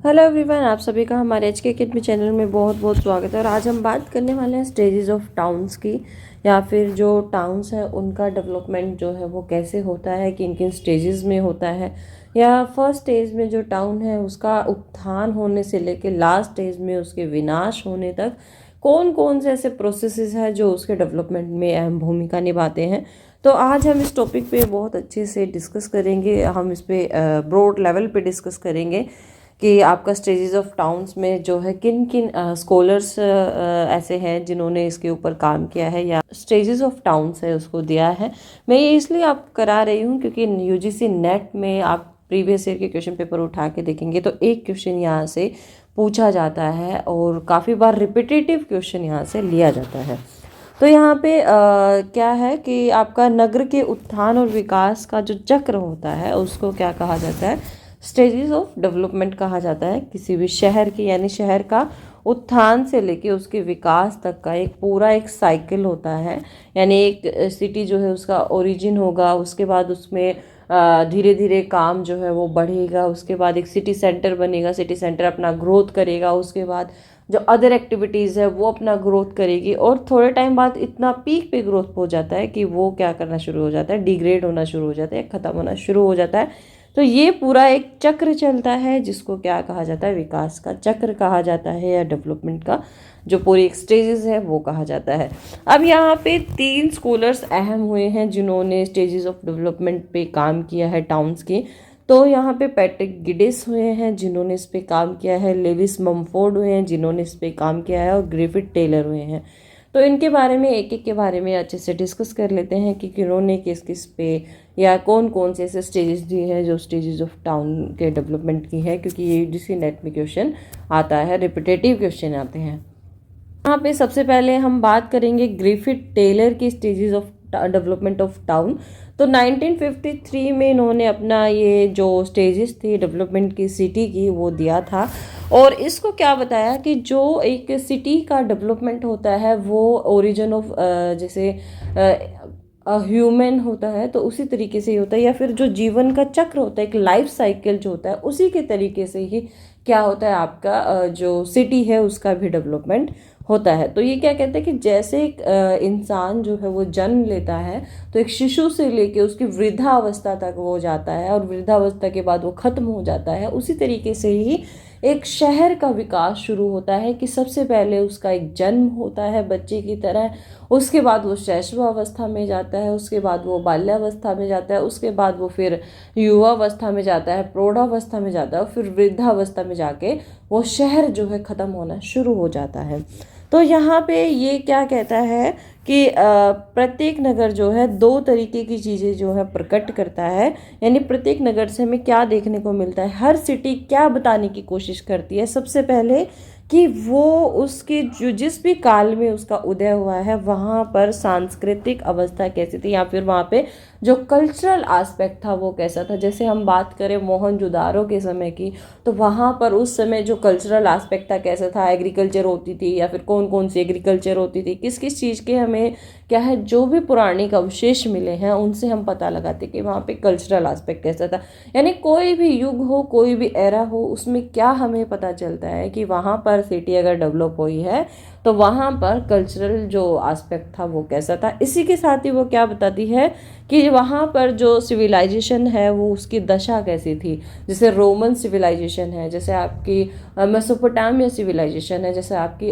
Hello everyone, आप सभी का हमारे एच के अकेडमी चैनल में बहुत बहुत स्वागत है। और आज हम बात करने वाले हैं स्टेजेस ऑफ टाउन्स की, या फिर जो टाउन्स हैं उनका डेवलपमेंट जो है वो कैसे होता है, किन किन स्टेजेस में होता है, या फर्स्ट स्टेज में जो टाउन है उसका उत्थान होने से लेकर लास्ट स्टेज में उसके विनाश होने तक कौन कौन से ऐसे प्रोसेसेस हैं जो उसके डेवलपमेंट में अहम भूमिका निभाते हैं। तो आज हम इस टॉपिक पे बहुत अच्छे से डिस्कस करेंगे। हम इस पे ब्रॉड लेवल पे डिस्कस करेंगे कि आपका स्टेजेस ऑफ टाउन्स में जो है किन किन स्कॉलर्स ऐसे हैं जिन्होंने इसके ऊपर काम किया है या स्टेजेस ऑफ टाउन्स है उसको दिया है। मैं ये इसलिए आप करा रही हूँ क्योंकि यूजीसी नेट में आप प्रीवियस ईयर के क्वेश्चन पेपर उठा के देखेंगे तो एक क्वेश्चन यहाँ से पूछा जाता है और काफ़ी बार रिपीटेटिव क्वेश्चन यहाँ से लिया जाता है। तो यहाँ पे क्या है कि आपका नगर के उत्थान और विकास का जो चक्र होता है उसको क्या कहा जाता है, स्टेजेस ऑफ डेवलपमेंट कहा जाता है। किसी भी शहर की यानी शहर का उत्थान से लेके उसके विकास तक का एक पूरा एक साइकिल होता है। यानी एक सिटी जो है उसका ओरिजिन होगा, उसके बाद उसमें धीरे धीरे काम जो है वो बढ़ेगा, उसके बाद एक सिटी सेंटर बनेगा, सिटी सेंटर अपना ग्रोथ करेगा, उसके बाद जो अदर एक्टिविटीज़ है वो अपना ग्रोथ करेगी और थोड़े टाइम बाद इतना पीक पे ग्रोथ हो जाता है कि वो क्या करना शुरू हो जाता है, डिग्रेड होना शुरू हो जाता है, ख़त्म होना शुरू हो जाता है। तो ये पूरा एक चक्र चलता है जिसको क्या कहा जाता है, विकास का चक्र कहा जाता है या डेवलपमेंट का जो पूरी एक स्टेजेस है वो कहा जाता है। अब यहाँ पे 3 स्कॉलर्स अहम हुए हैं जिन्होंने स्टेजेस ऑफ डेवलपमेंट पे काम किया है टाउन्स की। तो यहाँ पे पैट्रिक गिडिस हुए हैं जिन्होंने इस पे काम किया है, लेविस ममफोर्ड हुए हैं जिन्होंने इस पे काम किया है और ग्रिफिथ टेलर हुए हैं। तो इनके बारे में एक एक के बारे में अच्छे से डिस्कस कर लेते हैं कि किन्होंने किस किस पे या कौन कौन से ऐसे स्टेजेस दिए हैं जो स्टेजेस ऑफ टाउन के डेवलपमेंट की है, क्योंकि ये यूजीसी नेट में क्वेश्चन आता है, रिपीटेटिव क्वेश्चन आते हैं। यहाँ पे सबसे पहले हम बात करेंगे ग्रिफिथ टेलर की stages of development of town. तो 1953 में इन्होंने अपना ये जो स्टेजेस थी डेवलपमेंट की सिटी की वो दिया था और इसको क्या बताया कि जो एक सिटी का डेवलपमेंट होता है वो ओरिजिन ऑफ जैसे ह्यूमन होता है तो उसी तरीके से ही होता है, या फिर जो जीवन का चक्र होता है, एक लाइफ साइकिल जो होता है उसी के तरीके से ही क्या होता है आपका जो सिटी है उसका भी डेवलपमेंट होता है। तो ये क्या कहते हैं कि जैसे एक इंसान जो है वो जन्म लेता है तो एक शिशु से लेके उसकी वृद्धावस्था तक वो जाता है और वृद्धावस्था के बाद वो खत्म हो जाता है, उसी तरीके से ही एक शहर का विकास शुरू होता है कि सबसे पहले उसका एक जन्म होता है बच्चे की तरह, उसके बाद वो शैशवावस्था में जाता है, उसके बाद वो बाल्यावस्था में जाता है, उसके बाद वो फिर युवावस्था में जाता है, प्रौढ़ावस्था में जाता है और फिर वृद्धावस्था में जाके वो शहर जो है ख़त्म होना शुरू हो जाता है। तो यहाँ पे ये क्या कहता है कि प्रत्येक नगर जो है 2 तरीके की चीज़ें जो है प्रकट करता है। यानी प्रत्येक नगर से हमें क्या देखने को मिलता है, हर सिटी क्या बताने की कोशिश करती है, सबसे पहले कि वो उसके जो जिस भी काल में उसका उदय हुआ है वहाँ पर सांस्कृतिक अवस्था कैसी थी या फिर वहाँ पे जो कल्चरल एस्पेक्ट था वो कैसा था। जैसे हम बात करें मोहनजोदारो के समय की तो वहाँ पर उस समय जो कल्चरल एस्पेक्ट था कैसा था, एग्रीकल्चर होती थी या फिर कौन कौन सी एग्रीकल्चर होती थी, किस किस चीज़ के हमें क्या है जो भी पुराणिक अवशेष मिले हैं उनसे हम पता लगाते कि वहाँ पे कल्चरल एस्पेक्ट कैसा था। यानी कोई भी युग हो, कोई भी एरा हो, उसमें क्या हमें पता चलता है कि वहाँ पर सिटी अगर डेवलप हुई है तो वहाँ पर कल्चरल जो एस्पेक्ट था वो कैसा था। इसी के साथ ही वो क्या बताती है कि वहाँ पर जो सिविलाइजेशन है वो उसकी दशा कैसी थी। जैसे रोमन सिविलाइजेशन है, जैसे आपकी मेसोपोटामिया सिविलाइजेशन है, जैसे आपकी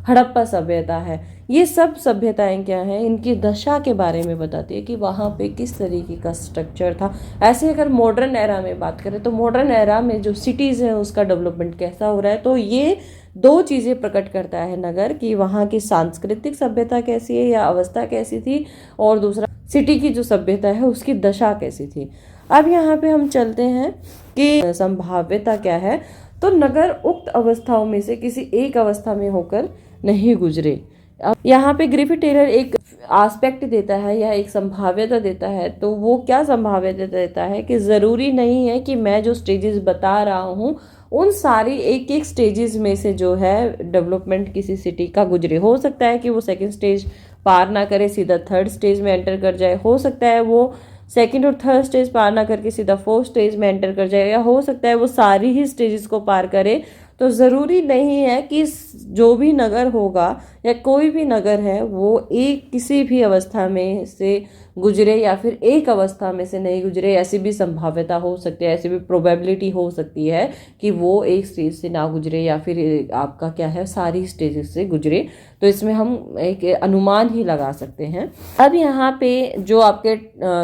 हड़प्पा सभ्यता है, ये सब सभ्यताएं क्या हैं, इनकी दशा के बारे में बताती है कि वहाँ पे किस तरीके का स्ट्रक्चर था। ऐसे अगर मॉडर्न एरा में बात करें तो मॉडर्न एरा में जो सिटीज़ हैं उसका डेवलपमेंट कैसा हो रहा है। तो ये 2 चीज़ें प्रकट करता है नगर कि वहाँ की सांस्कृतिक सभ्यता कैसी है या अवस्था कैसी थी, और दूसरा सिटी की जो सभ्यता है उसकी दशा कैसी थी। अब यहाँ पे हम चलते हैं कि संभाव्यता क्या है। तो नगर उक्त अवस्थाओं में से किसी एक अवस्था में होकर नहीं गुजरे। अब यहाँ पे ग्रिफिथ टेलर एक एस्पेक्ट देता है या एक संभाव्यता देता है। तो वो क्या संभाव्यता देता है कि ज़रूरी नहीं है कि मैं जो स्टेजेस बता रहा हूँ उन सारी एक एक स्टेजेस में से जो है डेवलपमेंट किसी सिटी का गुजरे। हो सकता है कि वो सेकंड स्टेज पार ना करे, सीधा थर्ड स्टेज में एंटर कर जाए, हो सकता है वो सेकंड और थर्ड स्टेज पार ना करके सीधा फोर्थ स्टेज में एंटर कर जाए, या हो सकता है वो सारी ही स्टेजेस को पार करे। तो ज़रूरी नहीं है कि जो भी नगर होगा या कोई भी नगर है वो एक किसी भी अवस्था में से गुजरे या फिर एक अवस्था में से नहीं गुजरे। ऐसी भी संभाव्यता हो सकती है, ऐसी भी प्रोबेबिलिटी हो सकती है कि वो एक स्टेज से ना गुजरे या फिर आपका क्या है सारी स्टेजेस से गुजरे। तो इसमें हम एक अनुमान ही लगा सकते हैं। अब यहाँ पे जो आपके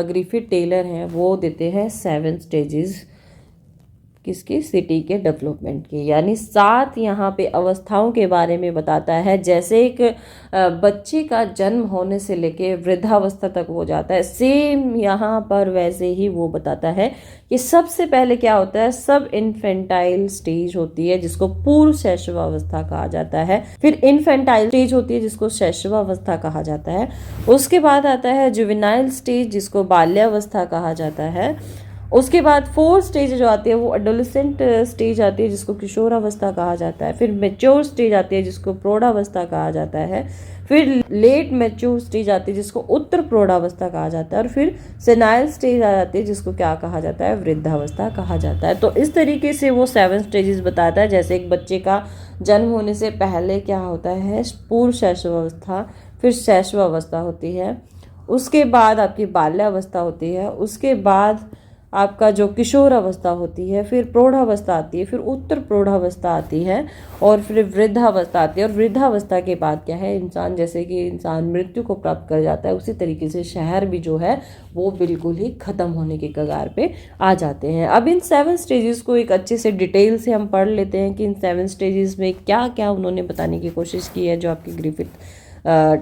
ग्रिफिथ टेलर हैं वो देते हैं 7 स्टेजेस किसकी, सिटी के डेवलपमेंट की, यानी 7 यहाँ पे अवस्थाओं के बारे में बताता है। जैसे एक बच्चे का जन्म होने से लेके वृद्धावस्था तक हो जाता है, सेम यहाँ पर वैसे ही वो बताता है कि सबसे पहले क्या होता है, सब इन्फेंटाइल स्टेज होती है जिसको पूर्व शैशवावस्था कहा जाता है। फिर इन्फेंटाइल स्टेज होती है जिसको शैशवावस्था कहा जाता है। उसके बाद आता है जुवेनाइल स्टेज जिसको बाल्यावस्था कहा जाता है। उसके बाद 4th स्टेज जो आती है वो एडोलेसेंट स्टेज आती है जिसको किशोरावस्था कहा जाता है। फिर मैच्योर स्टेज आती है जिसको प्रौढ़ावस्था कहा जाता है। फिर लेट मैच्योर स्टेज आती है जिसको उत्तर प्रौढ़ावस्था कहा जाता है। और फिर सेनाइल स्टेज आ जाती है जिसको क्या कहा जाता है, वृद्धावस्था कहा जाता है। तो इस तरीके से वो 7 स्टेजेस बताता है। जैसे एक बच्चे का जन्म होने से पहले क्या होता है, पूर्व शैशवावस्था, फिर शैशवावस्था होती है, उसके बाद आपकी बाल्यावस्था होती है, उसके बाद आपका जो किशोर अवस्था होती है, फिर प्रौढ़ावस्था आती है, फिर उत्तर प्रौढ़ावस्था आती है, और फिर वृद्धावस्था आती है। और वृद्धावस्था के बाद क्या है, इंसान जैसे कि इंसान मृत्यु को प्राप्त कर जाता है, उसी तरीके से शहर भी जो है वो बिल्कुल ही ख़त्म होने के कगार पे आ जाते हैं। अब इन 7 स्टेजेस को एक अच्छे से डिटेल से हम पढ़ लेते हैं कि इन 7 स्टेजेस में क्या क्या उन्होंने बताने की कोशिश की है जो आपके ग्रिफिथ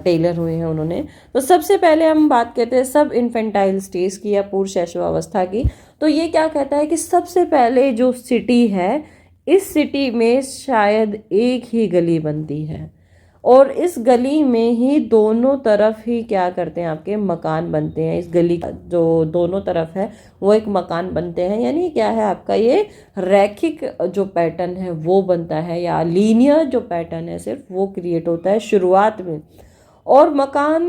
टेलर हुए हैं उन्होंने। तो सबसे पहले हम बात करते हैं सब इन्फेंटाइल स्टेज की या पूर्व शैशवावस्था की। तो ये क्या कहता है कि सबसे पहले जो सिटी है, इस सिटी में शायद एक ही गली बनती है, और इस गली में ही दोनों तरफ ही क्या करते हैं, आपके मकान बनते हैं। इस गली का जो दोनों तरफ है वो एक मकान बनते हैं, यानी क्या है आपका ये रैखिक जो पैटर्न है वो बनता है, या लीनियर जो पैटर्न है सिर्फ वो क्रिएट होता है शुरुआत में। और मकान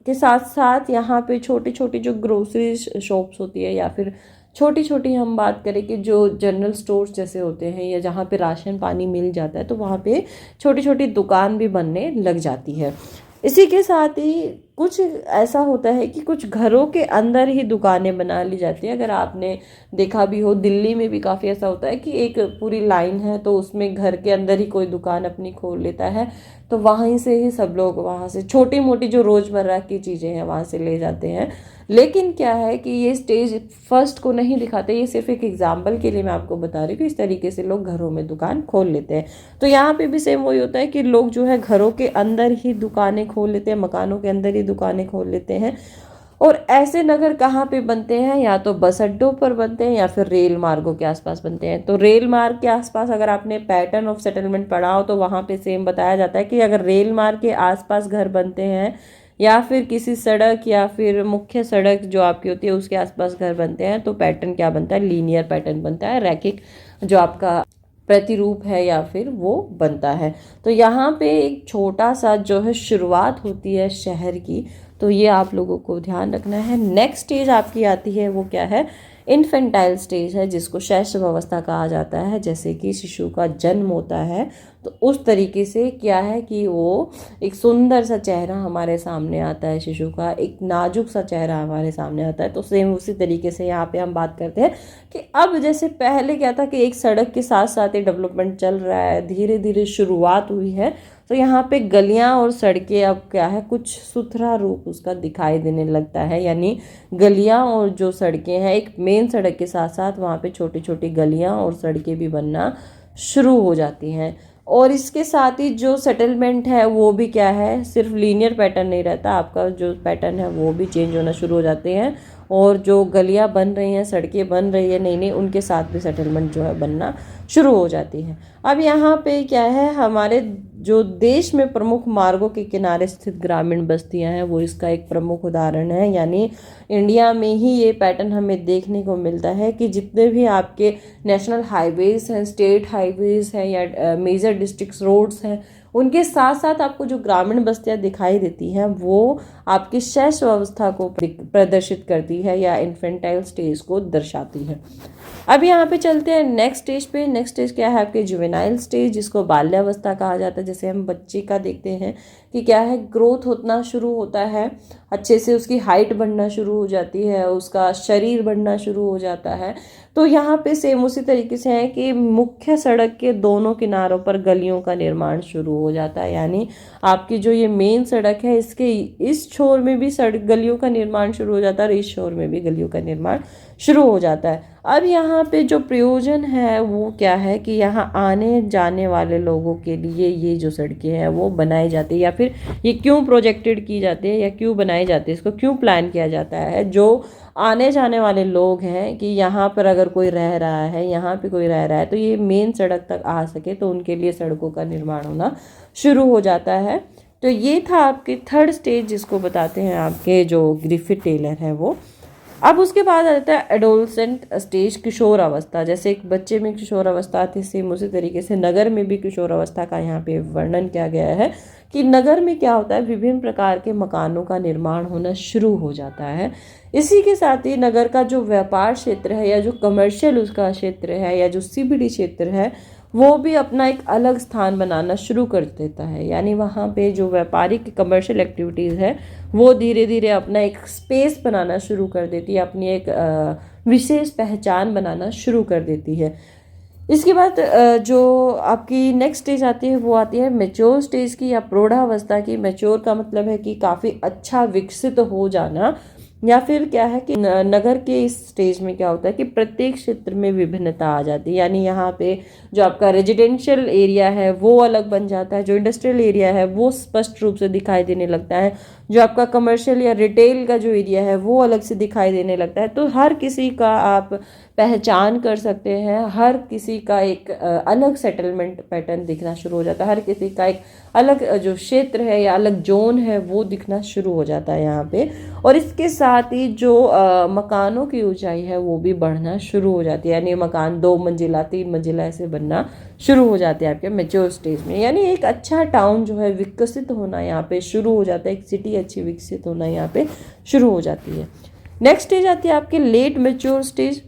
के साथ साथ यहाँ पे छोटी छोटी जो ग्रोसरी शॉप्स होती है, या फिर छोटी छोटी हम बात करें कि जो जनरल स्टोर्स जैसे होते हैं, या जहाँ पे राशन पानी मिल जाता है, तो वहाँ पे छोटी छोटी दुकान भी बनने लग जाती है। इसी के साथ ही कुछ ऐसा होता है कि कुछ घरों के अंदर ही दुकानें बना ली जाती है। अगर आपने देखा भी हो, दिल्ली में भी काफ़ी ऐसा होता है कि एक पूरी लाइन है तो उसमें घर के अंदर ही कोई दुकान अपनी खोल लेता है, तो वहीं से ही सब लोग वहाँ से छोटी मोटी जो रोज़मर्रा की चीज़ें हैं वहाँ से ले जाते हैं। लेकिन क्या है कि ये स्टेज फर्स्ट को नहीं दिखाते, ये सिर्फ एक एग्जाम्पल के लिए मैं आपको बता रही हूँ कि इस तरीके से लोग घरों में दुकान खोल लेते हैं। तो यहाँ पे भी सेम वही होता है कि लोग जो है घरों के अंदर ही दुकानें खोल लेते हैं, मकानों के अंदर ही दुकानें खोल लेते हैं। और ऐसे नगर कहाँ पे बनते हैं, या तो बस अड्डों पर बनते हैं या फिर रेल मार्गों के आसपास बनते हैं। तो रेल मार्ग के आसपास अगर आपने पैटर्न ऑफ सेटलमेंट पढ़ा हो तो वहाँ पे सेम बताया जाता है कि अगर रेल मार्ग के आसपास घर बनते हैं, या फिर किसी सड़क या फिर मुख्य सड़क जो आपकी होती है उसके आसपास घर बनते हैं, तो पैटर्न क्या बनता है, लीनियर पैटर्न बनता है, रैखिक जो आपका प्रतिरूप है या फिर वो बनता है। तो यहाँ पे एक छोटा सा जो है शुरुआत होती है शहर की, तो ये आप लोगों को ध्यान रखना है। नेक्स्ट स्टेज आपकी आती है वो क्या है, इन्फेंटाइल स्टेज है जिसको शैशव अवस्था कहा जाता है। जैसे कि शिशु का जन्म होता है तो उस तरीके से क्या है कि वो एक सुंदर सा चेहरा हमारे सामने आता है, शिशु का एक नाजुक सा चेहरा हमारे सामने आता है। तो सेम उसी तरीके से यहाँ पे हम बात करते हैं कि अब जैसे पहले क्या था कि एक सड़क के साथ साथ ही डेवलपमेंट चल रहा है, धीरे धीरे शुरुआत हुई है, तो यहाँ पे गलियाँ और सड़कें अब क्या है कुछ सुथरा रूप उसका दिखाई देने लगता है। यानी गलियाँ और जो सड़कें हैं, एक मेन सड़क के साथ साथ वहाँ पे छोटी छोटी गलियाँ और सड़कें भी बनना शुरू हो जाती हैं। और इसके साथ ही जो सेटलमेंट है वो भी क्या है, सिर्फ लीनियर पैटर्न नहीं रहता, आपका जो पैटर्न है वो भी चेंज होना शुरू हो जाते हैं। और जो गलियां बन रही हैं, सड़कें बन रही है नई नई, उनके साथ भी सेटलमेंट जो है बनना शुरू हो जाती है। अब यहाँ पे क्या है, हमारे जो देश में प्रमुख मार्गों के किनारे स्थित ग्रामीण बस्तियां हैं वो इसका एक प्रमुख उदाहरण है। यानी इंडिया में ही ये पैटर्न हमें देखने को मिलता है कि जितने भी आपके नेशनल हाईवेज़ हैं, स्टेट हाईवेज़ हैं, या मेजर डिस्ट्रिक्ट रोड्स हैं, उनके साथ साथ आपको जो ग्रामीण बस्तियां दिखाई देती हैं वो आपकी शैशव अवस्था को प्रदर्शित करती है या इन्फेंटाइल स्टेज को दर्शाती है। अब यहाँ पे चलते हैं नेक्स्ट स्टेज पे। नेक्स्ट स्टेज क्या है आपके जुवेनाइल स्टेज, जिसको बाल्यावस्था कहा जाता है। जैसे हम बच्चे का देखते हैं कि क्या है, ग्रोथ होना शुरू होता है, अच्छे से उसकी हाइट बढ़ना शुरू हो जाती है, उसका शरीर बढ़ना शुरू हो जाता है। तो यहाँ पे सेम उसी तरीके से है कि मुख्य सड़क के दोनों किनारों पर गलियों का निर्माण शुरू हो जाता है। यानी आपकी जो ये मेन सड़क है, इसके इस छोर में भी सड़क गलियों का निर्माण शुरू हो जाता है और इस छोर में भी गलियों का निर्माण शुरू हो जाता है। अब यहाँ पे जो प्रयोजन है वो क्या है कि यहाँ आने जाने वाले लोगों के लिए ये जो सड़कें हैं वो बनाई जाती है, या फिर ये क्यों प्रोजेक्टेड की जाती है या क्यों बनाई जाती है, इसको क्यों प्लान किया जाता है। जो आने जाने वाले लोग हैं कि यहाँ पर अगर कोई रह रहा है, यहाँ पे कोई रह रहा है, तो ये मेन सड़क तक आ सके, तो उनके लिए सड़कों का निर्माण होना शुरू हो जाता है। तो ये था आपके थर्ड स्टेज, जिसको बताते हैं आपके जो ग्रिफिथ टेलर है वो। अब उसके बाद आ जाता है एडोलसेंट स्टेज, किशोर अवस्था। जैसे एक बच्चे में किशोर अवस्था आती है, सेम उसी तरीके से नगर में भी किशोर अवस्था का यहाँ पे वर्णन किया गया है कि नगर में क्या होता है, विभिन्न प्रकार के मकानों का निर्माण होना शुरू हो जाता है। इसी के साथ ही नगर का जो व्यापार क्षेत्र है या जो कमर्शियल उसका क्षेत्र है या जो सीबीडी क्षेत्र है वो भी अपना एक अलग स्थान बनाना शुरू कर देता है। यानी वहाँ पे जो व्यापारिक कमर्शियल एक्टिविटीज़ है वो धीरे धीरे अपना एक स्पेस बनाना शुरू कर देती है, अपनी एक विशेष पहचान बनाना शुरू कर देती है। इसके बाद जो आपकी नेक्स्ट स्टेज आती है वो आती है मैच्योर स्टेज की या प्रौढ़ावस्था की। मैच्योर का मतलब है कि काफ़ी अच्छा विकसित हो जाना, या फिर क्या है कि नगर के इस स्टेज में क्या होता है कि प्रत्येक क्षेत्र में विभिन्नता आ जाती है। यानी यहाँ पे जो आपका रेजिडेंशियल एरिया है वो अलग बन जाता है, जो इंडस्ट्रियल एरिया है वो स्पष्ट रूप से दिखाई देने लगता है, जो आपका कमर्शियल या रिटेल का जो एरिया है वो अलग से दिखाई देने लगता है। तो हर किसी का आप पहचान कर सकते हैं, हर किसी का एक अलग सेटलमेंट पैटर्न दिखना शुरू हो जाता है, हर किसी का एक अलग जो क्षेत्र है या अलग जोन है वो दिखना शुरू हो जाता है यहाँ पे। और इसके साथ ही जो मकानों की ऊंचाई है वो भी बढ़ना शुरू हो जाती है। यानी मकान 2 मंजिला 3 मंजिला ऐसे बनना शुरू हो जाते हैं आपके मैच्योर स्टेज में। यानी एक अच्छा टाउन जो है विकसित होना यहाँ पे शुरू हो जाता है, एक सिटी अच्छी विकसित होना यहाँ पे शुरू हो जाती है। नेक्स्ट स्टेज आती है आपके लेट मैच्योर स्टेज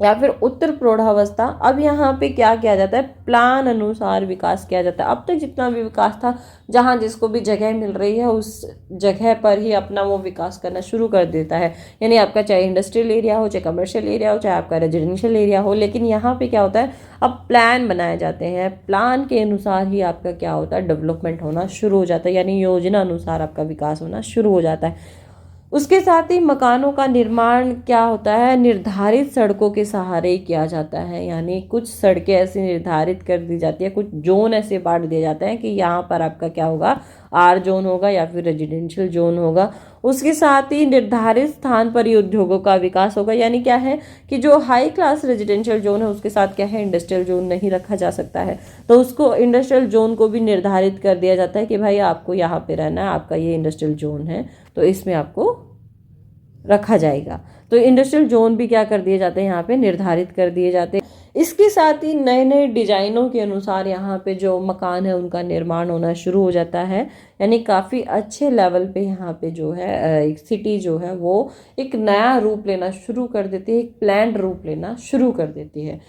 या फिर उत्तर प्रौढ़ावस्था। अब यहाँ पे क्या किया जाता है, प्लान अनुसार विकास किया जाता है। अब तक जितना भी विकास था, जहाँ जिसको भी जगह मिल रही है उस जगह पर ही अपना वो विकास करना शुरू कर देता है। यानी आपका चाहे इंडस्ट्रियल एरिया हो, चाहे कमर्शियल एरिया हो, चाहे आपका रेजिडेंशियल एरिया हो, लेकिन यहाँ पे क्या होता है, अब प्लान बनाए जाते हैं, प्लान के अनुसार ही आपका क्या होता है, डेवलपमेंट होना शुरू हो जाता है। यानी योजना अनुसार आपका विकास होना शुरू हो जाता है। उसके साथ ही मकानों का निर्माण क्या होता है, निर्धारित सड़कों के सहारे किया जाता है। यानी कुछ सड़कें ऐसी निर्धारित कर दी जाती है, कुछ जोन ऐसे बांट दिए जाते हैं कि यहाँ पर आपका क्या होगा, आर जोन होगा या फिर रेजिडेंशियल जोन होगा। उसके साथ ही निर्धारित स्थान पर ही उद्योगों का विकास होगा। यानी क्या है कि जो हाई क्लास रेजिडेंशियल जोन है उसके साथ क्या है, इंडस्ट्रियल जोन नहीं रखा जा सकता है, तो उसको इंडस्ट्रियल जोन को भी निर्धारित कर दिया जाता है कि भाई आपको यहाँ पे रहना है, आपका ये इंडस्ट्रियल जोन है तो इसमें आपको रखा जाएगा। तो इंडस्ट्रियल जोन भी क्या कर दिए जाते हैं, यहाँ पे निर्धारित कर दिए जाते हैं। इसके साथ ही नए नए डिजाइनों के अनुसार यहाँ पे जो मकान है उनका निर्माण होना शुरू हो जाता है। यानी काफ़ी अच्छे लेवल पे यहाँ पे जो है एक सिटी जो है वो एक नया रूप लेना शुरू कर देती है, एक प्लान्ड रूप लेना शुरू कर देती है।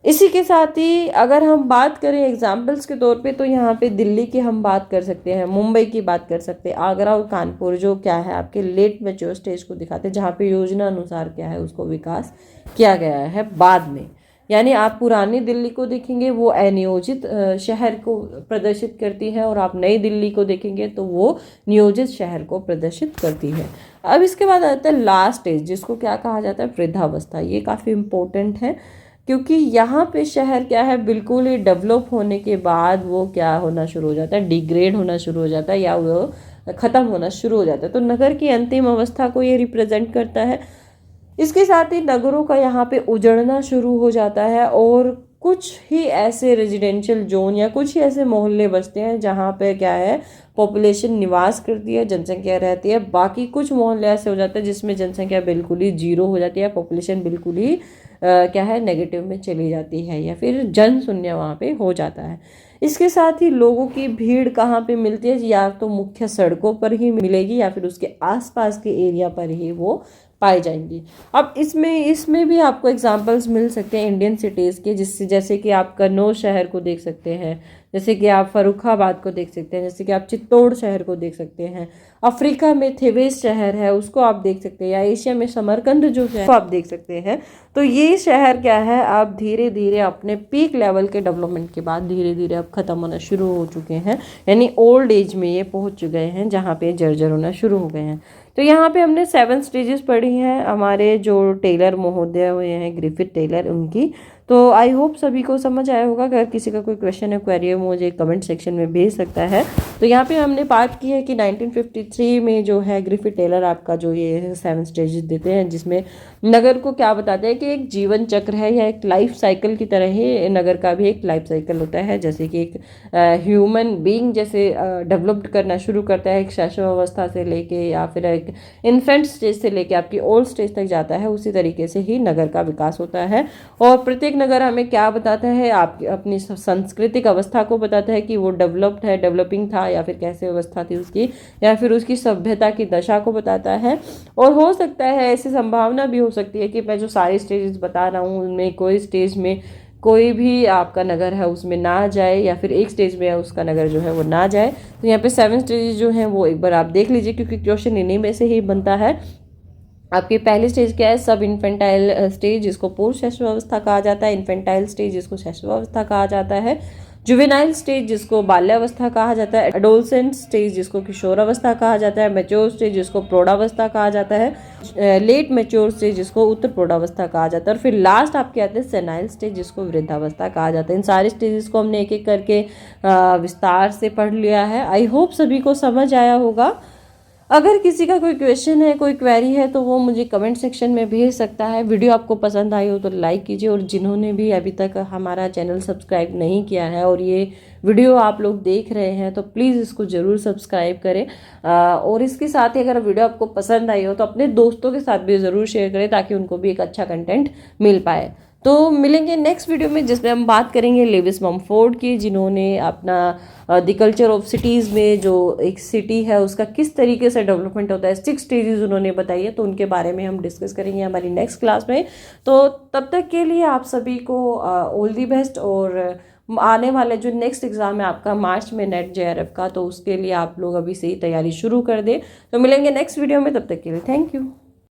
इसी के साथ ही अगर हम बात करें एग्जाम्पल्स के तौर पे, तो यहाँ पे दिल्ली की हम बात कर सकते हैं, मुंबई की बात कर सकते हैं, आगरा और कानपुर जो क्या है आपके लेट मैच्योर स्टेज को दिखाते हैं, जहाँ पे योजना अनुसार क्या है उसको विकास किया गया है बाद में। यानी आप पुरानी दिल्ली को देखेंगे वो अनियोजित शहर को प्रदर्शित करती है, और आप नई दिल्ली को देखेंगे तो वो नियोजित शहर को प्रदर्शित करती है। अब इसके बाद आता है लास्ट स्टेज, जिसको क्या कहा जाता है, वृद्धावस्था। ये काफ़ी इम्पोर्टेंट है क्योंकि यहाँ पे शहर क्या है, बिल्कुल ही डेवलप होने के बाद वो क्या होना शुरू हो जाता है, डिग्रेड होना शुरू हो जाता है या वो ख़त्म होना शुरू हो जाता है। तो नगर की अंतिम अवस्था को ये रिप्रेजेंट करता है। इसके साथ ही नगरों का यहाँ पे उजड़ना शुरू हो जाता है, और कुछ ही ऐसे रेजिडेंशियल जोन या कुछ ही ऐसे मोहल्ले बचते हैं जहाँ पे क्या है, पॉपुलेशन निवास करती है, जनसंख्या रहती है। बाकी कुछ मोहल्ले ऐसे हो जाते हैं जिसमें जनसंख्या बिल्कुल ही जीरो हो जाती है, पॉपुलेशन बिल्कुल ही क्या है नेगेटिव में चली जाती है या फिर जन शून्य वहाँ पे हो जाता है। इसके साथ ही लोगों की भीड़ कहाँ पे मिलती है, या तो मुख्य सड़कों पर ही मिलेगी या फिर उसके आसपास के एरिया पर ही वो पाई जाएंगी। अब इसमें भी आपको एग्जांपल्स मिल सकते हैं इंडियन सिटीज़ के, जिससे जैसे कि आप कन्नौज शहर को देख सकते हैं, जैसे कि आप फर्रुखाबाद को देख सकते हैं, जैसे कि आप चित्तौड़ शहर को देख सकते हैं, अफ्रीका में थेवेस शहर है उसको आप देख सकते हैं, या एशिया में समरकंद जो है वो आप देख सकते हैं। तो ये शहर क्या है, आप धीरे धीरे अपने पीक लेवल के डेवलपमेंट के बाद धीरे धीरे अब ख़त्म होना शुरू हो चुके हैं, यानी ओल्ड एज में ये पहुंच चुके हैं जहाँ पे जर्जर होना शुरू हो गए हैं। तो यहाँ पे हमने 7 स्टेजेस पढ़ी हैं हमारे जो टेलर महोदय हुए हैं, ग्रिफिथ टेलर, उनकी। तो आई होप सभी को समझ आया होगा। अगर किसी का कोई क्वेश्चन है, क्वेरी है, मुझे कमेंट सेक्शन में भेज सकता है। तो यहाँ पे हमने बात की है कि 1953 में जो है ग्रिफिथ टेलर आपका जो ये 7 स्टेजेस देते हैं, जिसमें नगर को क्या बताते हैं कि एक जीवन चक्र है या एक लाइफ साइकिल की तरह ही नगर का भी एक लाइफ साइकिल होता है। जैसे कि एक ह्यूमन बीइंग जैसे डेवलप्ड करना शुरू करता है एक शैशव अवस्था से लेके या फिर एक इन्फेंट स्टेज से लेके आपकी ओल्ड स्टेज तक जाता है, उसी तरीके से ही नगर का विकास होता है। और प्रत्येक नगर हमें क्या बताता है, आप अपनी सांस्कृतिक अवस्था को बताता है कि वो डेवलप्ड है, डेवलपिंग था या फिर कैसे अवस्था थी उसकी, या फिर उसकी सभ्यता की दशा को बताता है। और हो सकता है ऐसी संभावना भी हो सकती है कि मैं जो सारे स्टेजेस बता रहा हूँ उनमें कोई स्टेज में कोई भी आपका नगर है उसमें ना जाए, या फिर एक स्टेज में उसका नगर जो है वो ना जाए। तो यहाँ पे 7 स्टेजेस जो हैं वो एक बार आप देख लीजिए, क्योंकि क्वेश्चन इन्हीं में से ही बनता है। आपकी पहली स्टेज क्या है, सब इन्फेंटाइल स्टेज जिसको पूर्व शैशवावस्था कहा जाता है, इन्फेंटाइल स्टेज जिसको शैशवावस्था कहा जाता है, जुवेनाइल स्टेज जिसको बाल्यावस्था कहा जाता है, एडोलसेंट स्टेज जिसको किशोरावस्था कहा जाता है, मैच्योर स्टेज जिसको प्रौढ़ावस्था कहा जाता है, लेट मैच्योर स्टेज जिसको उत्तर प्रौढ़ावस्था कहा जाता है, और फिर लास्ट आपके आते हैं सेनाइल स्टेज जिसको वृद्धावस्था कहा जाता है। इन सारे स्टेजेस को हमने एक एक करके विस्तार से पढ़ लिया है। आई होप सभी को समझ आया होगा। अगर किसी का कोई क्वेश्चन है, कोई क्वेरी है, तो वो मुझे कमेंट सेक्शन में भेज सकता है। वीडियो आपको पसंद आई हो तो लाइक कीजिए, और जिन्होंने भी अभी तक हमारा चैनल सब्सक्राइब नहीं किया है और ये वीडियो आप लोग देख रहे हैं तो प्लीज़ इसको ज़रूर सब्सक्राइब करें। और इसके साथ ही अगर वीडियो आपको पसंद आई हो तो अपने दोस्तों के साथ भी ज़रूर शेयर करें, ताकि उनको भी एक अच्छा कंटेंट मिल पाए। तो मिलेंगे नेक्स्ट वीडियो में, जिसमें हम बात करेंगे लेविस ममफोर्ड की, जिन्होंने अपना द कल्चर ऑफ सिटीज़ में जो एक सिटी है उसका किस तरीके से डेवलपमेंट होता है 6 स्टेजेस उन्होंने बताई है, तो उनके बारे में हम डिस्कस करेंगे हमारी नेक्स्ट क्लास में। तो तब तक के लिए आप सभी को ऑल दी बेस्ट। और आने वाले जो नेक्स्ट एग्ज़ाम है आपका मार्च में नेट JRF का, तो उसके लिए आप लोग अभी से ही तैयारी शुरू कर दें। तो मिलेंगे नेक्स्ट वीडियो में, तब तक के लिए थैंक यू।